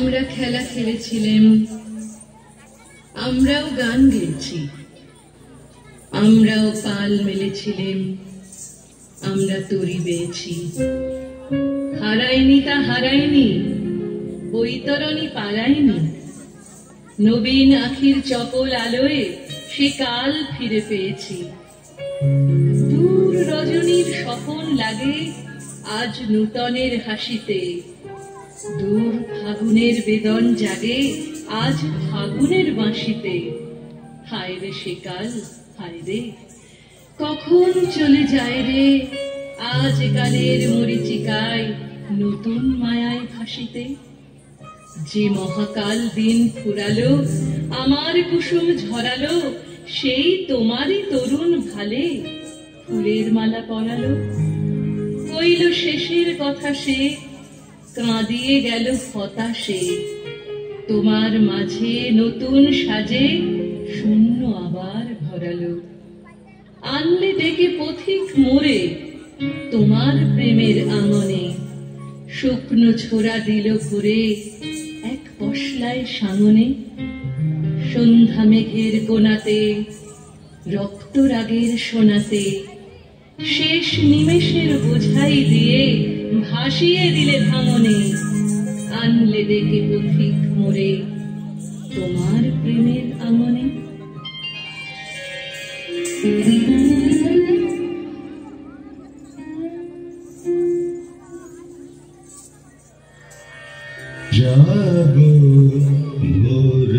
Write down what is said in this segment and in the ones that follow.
আমরা খেলা খেলেছিলাম, আমরাও গান গেয়েছি, আমরাও পাল মেলেছিলাম, আমরা তরি বেয়েছি। হারায়নি তা হারায়নি, বৈতরণী পালায়নি। নবীন আখির চপল আলোয় সে কাল ফিরে পেয়েছি। দূর রজনীর স্বপন লাগে আজ নূতনের হাসিতে। দূর ফাগুনের বেদন জাগে আজ ফাগুনের বাঁশিতে। হায় রে সে কাল, হায় রে কখন চলে যায় রে, আজ কালের মরিচিকায় নতুন মায়ায় ভাসিতে। যে মহাকাল দিন ফুরালো, আমার কুসুম ঝরালো, সেই তোমারই তরুণ ভালে ফুলের মালা পরালো। কইল শেষের কথা সে, কাঁদিয়ে গেল হতাশে। তোমার মাঝে নতুন সাজে শূন্য আবার ভরালো। আনলে ডেকে পথিক মোরে তোমার প্রেমের আঙনে। শুকনো ছোড়া দিল ভরে এক পশলায় সাঙনে। সন্ধ্যা মেঘের কোনাতে, রক্ত রাগের সোনাতে, শেষ নিমেষের বোঝাই দিয়ে ভাসিয়ে দিলে ভাঙনে। আনলে ডেকে পথিক মোরে তোমার প্রেমের আঙনে। जागो मोर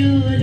চলে